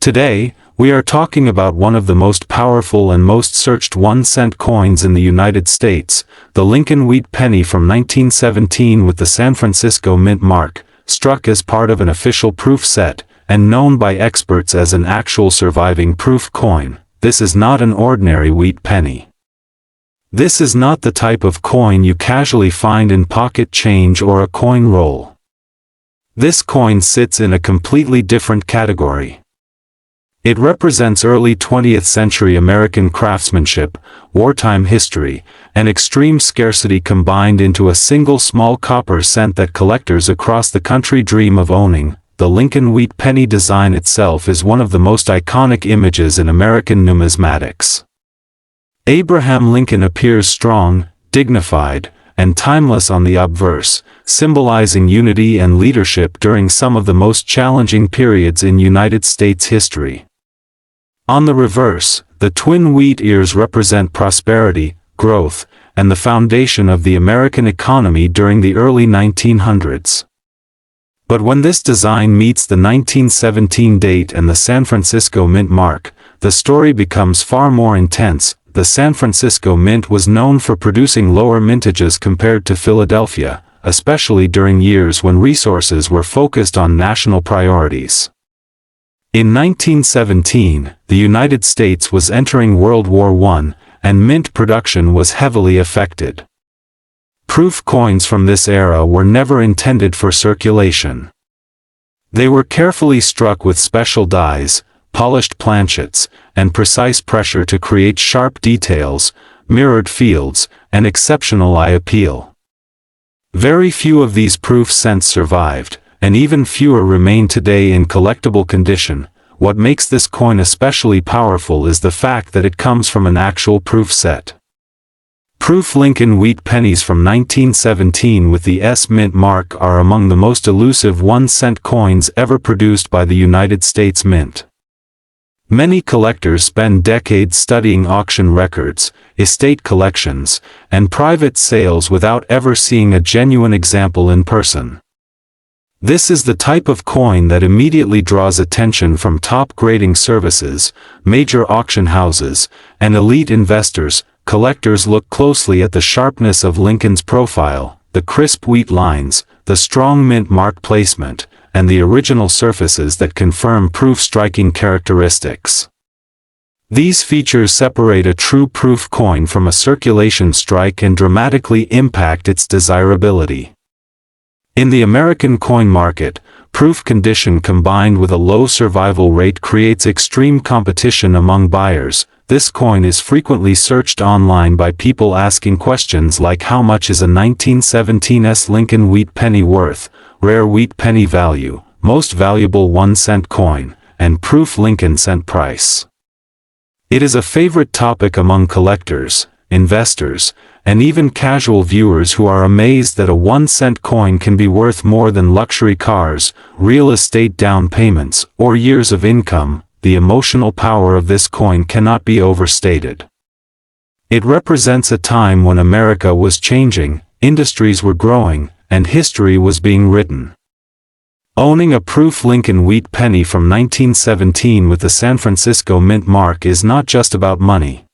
Today, we are talking about one of the most powerful and most searched 1-cent coins in the United States, the Lincoln Wheat Penny from 1917 with the San Francisco Mint mark, struck as part of an official proof set, and known by experts as an actual surviving proof coin. This is not an ordinary wheat penny. This is not the type of coin you casually find in pocket change or a coin roll. This coin sits in a completely different category. It represents early 20th century American craftsmanship, wartime history, and extreme scarcity combined into a single small copper cent that collectors across the country dream of owning. The Lincoln Wheat Penny design itself is one of the most iconic images in American numismatics. Abraham Lincoln appears strong, dignified, and timeless on the obverse, symbolizing unity and leadership during some of the most challenging periods in United States history. On the reverse, the twin wheat ears represent prosperity, growth, and the foundation of the American economy during the early 1900s. But when this design meets the 1917 date and the San Francisco Mint mark, the story becomes far more intense. The San Francisco Mint was known for producing lower mintages compared to Philadelphia, especially during years when resources were focused on national priorities. In 1917, the United States was entering World War I, and mint production was heavily affected. Proof coins from this era were never intended for circulation. They were carefully struck with special dies, polished planchets, and precise pressure to create sharp details, mirrored fields, and exceptional eye appeal. Very few of these proof cents survived, and even fewer remain today in collectible condition. What makes this coin especially powerful is the fact that it comes from an actual proof set. Proof Lincoln Wheat Pennies from 1917 with the S Mint mark are among the most elusive 1-cent coins ever produced by the United States Mint. Many collectors spend decades studying auction records, estate collections, and private sales without ever seeing a genuine example in person. This is the type of coin that immediately draws attention from top grading services, major auction houses, and elite investors. Collectors look closely at the sharpness of Lincoln's profile, the crisp wheat lines, the strong mint mark placement, and the original surfaces that confirm proof's striking characteristics. These features separate a true proof coin from a circulation strike and dramatically impact its desirability. In the American coin market, proof condition combined with a low survival rate creates extreme competition among buyers. This coin is frequently searched online by people asking questions like how much is a 1917's Lincoln Wheat Penny worth, rare wheat penny value, most valuable 1-cent coin, and proof Lincoln cent price. It is a favorite topic among collectors, investors, and even casual viewers who are amazed that a 1-cent coin can be worth more than luxury cars, real estate down payments, or years of income. The emotional power of this coin cannot be overstated. It represents a time when America was changing, industries were growing, and history was being written. Owning a proof Lincoln Wheat Penny from 1917 with the San Francisco Mint mark is not just about money.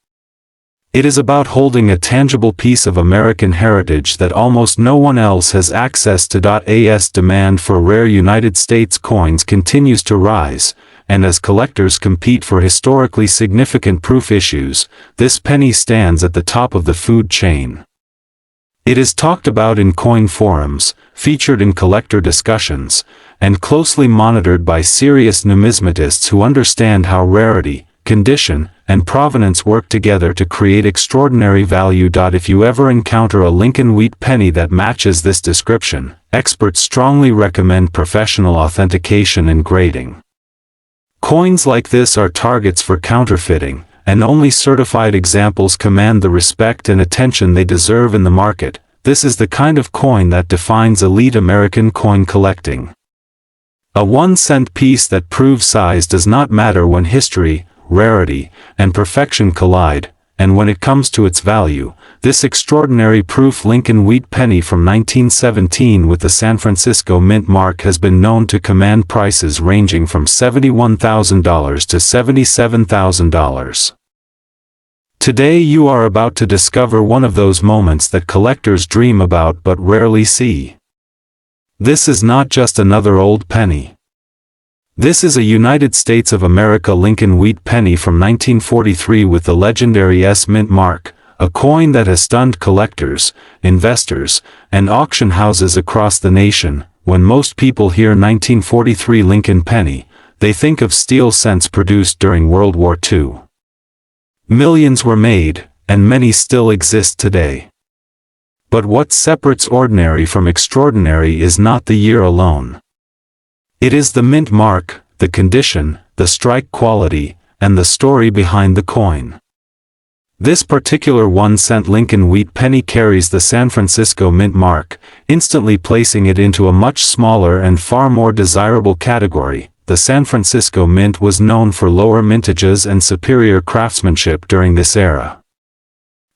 It is about holding a tangible piece of American heritage that almost no one else has access to. As demand for rare United States coins continues to rise, and as collectors compete for historically significant proof issues, this penny stands at the top of the food chain. It is talked about in coin forums, featured in collector discussions, and closely monitored by serious numismatists who understand how rarity, condition, and provenance work together to create extraordinary value. If you ever encounter a Lincoln Wheat Penny that matches this description, experts strongly recommend professional authentication and grading. Coins like this are targets for counterfeiting, and only certified examples command the respect and attention they deserve in the market. This is the kind of coin that defines elite American coin collecting. A 1-cent piece that proves size does not matter when history, rarity, and perfection collide, and when it comes to its value, this extraordinary proof Lincoln Wheat Penny from 1917 with the San Francisco Mint mark has been known to command prices ranging from $71,000 to $77,000. Today you are about to discover one of those moments that collectors dream about but rarely see. This is not just another old penny. This is a United States of America Lincoln Wheat Penny from 1943 with the legendary S Mint mark, a coin that has stunned collectors, investors, and auction houses across the nation. When most people hear 1943 Lincoln Penny, they think of steel cents produced during World War II. Millions were made, and many still exist today. But what separates ordinary from extraordinary is not the year alone. It is the mint mark, the condition, the strike quality, and the story behind the coin. This particular 1-cent Lincoln Wheat Penny carries the San Francisco Mint mark, instantly placing it into a much smaller and far more desirable category. The San Francisco Mint was known for lower mintages and superior craftsmanship during this era.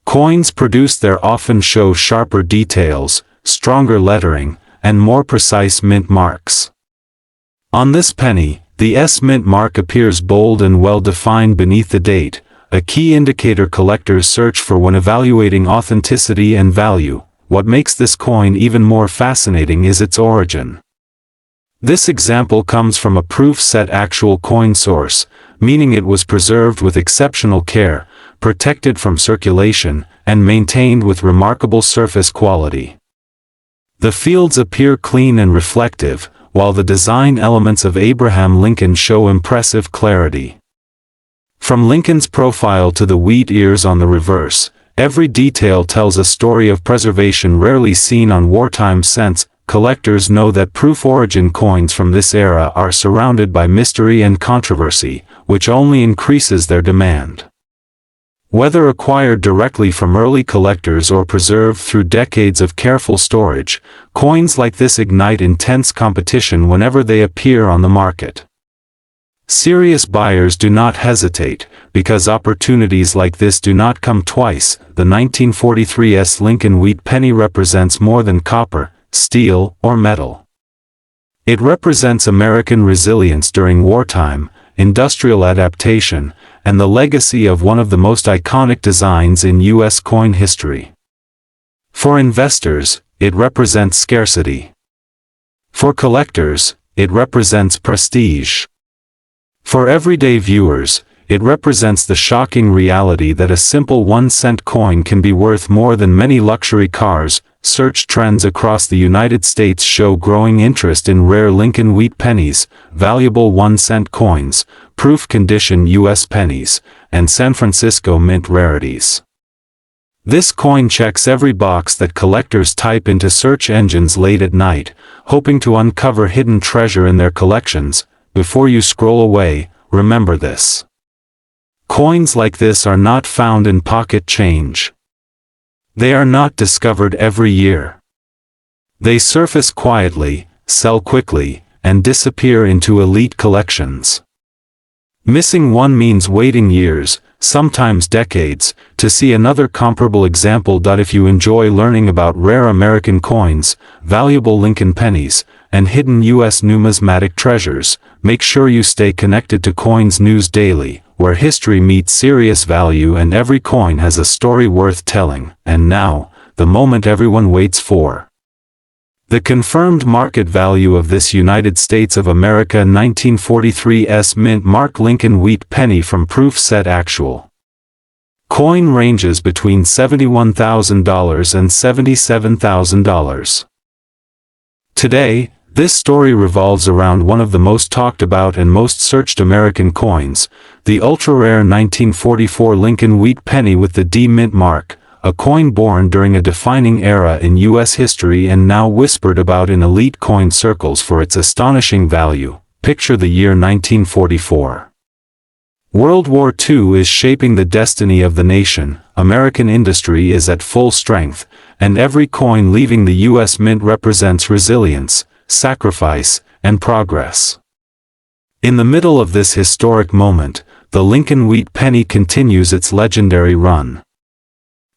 Coins produced there often show sharper details, stronger lettering, and more precise mint marks. On this penny, the S Mint mark appears bold and well-defined beneath the date, a key indicator collectors search for when evaluating authenticity and value. What makes this coin even more fascinating is its origin. This example comes from a proof-set actual coin source, meaning it was preserved with exceptional care, protected from circulation, and maintained with remarkable surface quality. The fields appear clean and reflective, while the design elements of Abraham Lincoln show impressive clarity. From Lincoln's profile to the wheat ears on the reverse, every detail tells a story of preservation rarely seen on wartime cents. Collectors know that proof origin coins from this era are surrounded by mystery and controversy, which only increases their demand. Whether acquired directly from early collectors or preserved through decades of careful storage, coins like this ignite intense competition whenever they appear on the market. Serious buyers do not hesitate, because opportunities like this do not come twice. The 1943 S Lincoln Wheat Penny represents more than copper, steel, or metal. It represents American resilience during wartime, industrial adaptation, and the legacy of one of the most iconic designs in U.S. coin history. For investors, it represents scarcity. For collectors, it represents prestige. For everyday viewers, it represents the shocking reality that a simple 1-cent coin can be worth more than many luxury cars. Search trends across the United States show growing interest in rare Lincoln Wheat Pennies, valuable 1-cent coins, proof condition U.S. pennies, and San Francisco Mint rarities. This coin checks every box that collectors type into search engines late at night, hoping to uncover hidden treasure in their collections. Before you scroll away, remember this. Coins like this are not found in pocket change. They are not discovered every year. They surface quietly, sell quickly, and disappear into elite collections. Missing one means waiting years, sometimes decades, to see another comparable example. If you enjoy learning about rare American coins, valuable Lincoln pennies, and hidden U.S. numismatic treasures, make sure you stay connected to Coins News Daily, where history meets serious value and every coin has a story worth telling. And now, the moment everyone waits for. The confirmed market value of this United States of America 1943 S Mint mark Lincoln Wheat Penny from Proof Set Actual. Coin ranges between $71,000 and $77,000. Today, this story revolves around one of the most talked about and most searched American coins, the ultra-rare 1944 Lincoln Wheat Penny with the D Mint mark, a coin born during a defining era in U.S. history and now whispered about in elite coin circles for its astonishing value. Picture the year 1944. World War II is shaping the destiny of the nation, American industry is at full strength, and every coin leaving the U.S. Mint represents resilience, sacrifice, and progress. In the middle of this historic moment, the Lincoln Wheat Penny continues its legendary run.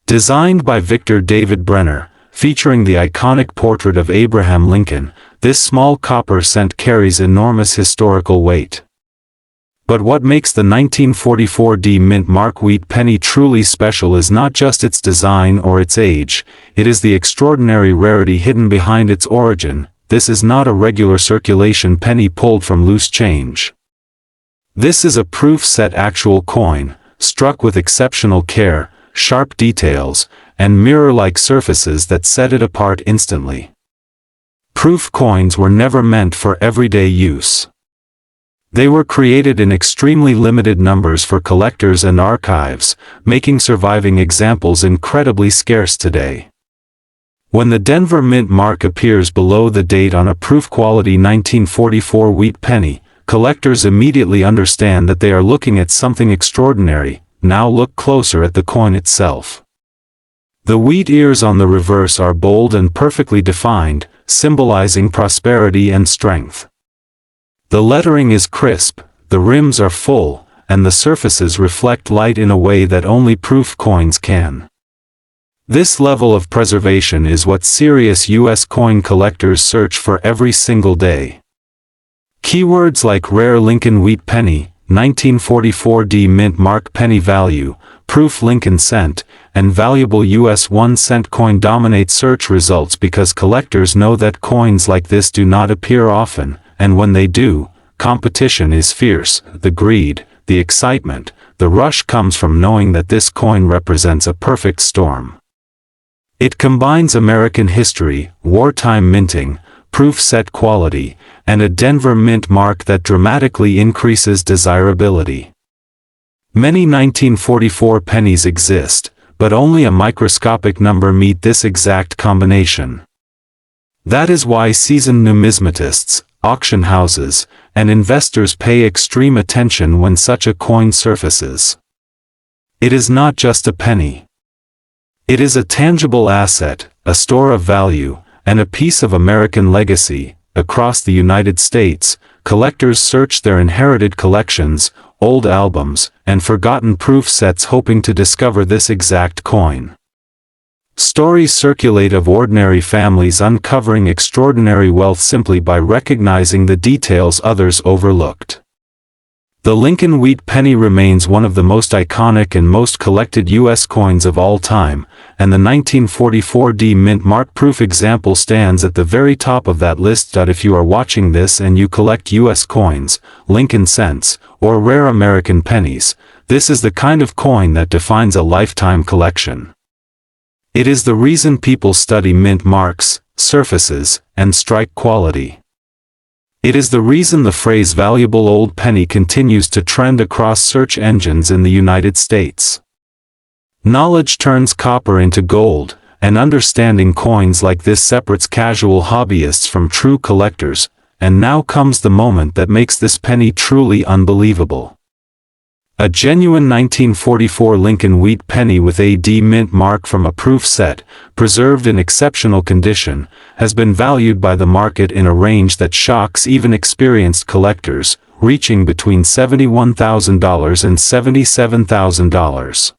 Designed by Victor David Brenner, featuring the iconic portrait of Abraham Lincoln, this small copper cent carries enormous historical weight. But what makes the 1944 D Mint Mark Wheat Penny truly special is not just its design or its age, it is the extraordinary rarity hidden behind its origin. This is not a regular circulation penny pulled from loose change. This is a proof-set actual coin, struck with exceptional care, sharp details, and mirror-like surfaces that set it apart instantly. Proof coins were never meant for everyday use. They were created in extremely limited numbers for collectors and archives, making surviving examples incredibly scarce today. When the Denver Mint mark appears below the date on a proof-quality 1944 wheat penny, collectors immediately understand that they are looking at something extraordinary. Now look closer at the coin itself. The wheat ears on the reverse are bold and perfectly defined, symbolizing prosperity and strength. The lettering is crisp, the rims are full, and the surfaces reflect light in a way that only proof coins can. This level of preservation is what serious U.S. coin collectors search for every single day. Keywords like rare Lincoln Wheat Penny, 1944 D Mint Mark Penny Value, proof Lincoln Cent, and valuable U.S. 1-cent coin dominate search results because collectors know that coins like this do not appear often, and when they do, competition is fierce. The greed, the excitement, the rush comes from knowing that this coin represents a perfect storm. It combines American history, wartime minting, proof-set quality, and a Denver Mint mark that dramatically increases desirability. Many 1944 pennies exist, but only a microscopic number meet this exact combination. That is why seasoned numismatists, auction houses, and investors pay extreme attention when such a coin surfaces. It is not just a penny. It is a tangible asset, a store of value, and a piece of American legacy. Across the United States, collectors search their inherited collections, old albums, and forgotten proof sets hoping to discover this exact coin. Stories circulate of ordinary families uncovering extraordinary wealth simply by recognizing the details others overlooked. The Lincoln Wheat Penny remains one of the most iconic and most collected U.S. coins of all time, and the 1944 D Mint mark proof example stands at the very top of that list. If you are watching this and you collect U.S. coins, Lincoln cents, or rare American pennies, this is the kind of coin that defines a lifetime collection. It is the reason people study mint marks, surfaces, and strike quality. It is the reason the phrase valuable old penny continues to trend across search engines in the United States. Knowledge turns copper into gold, and understanding coins like this separates casual hobbyists from true collectors, and now comes the moment that makes this penny truly unbelievable. A genuine 1944 Lincoln Wheat Penny with a D Mint mark from a proof set, preserved in exceptional condition, has been valued by the market in a range that shocks even experienced collectors, reaching between $71,000 and $77,000.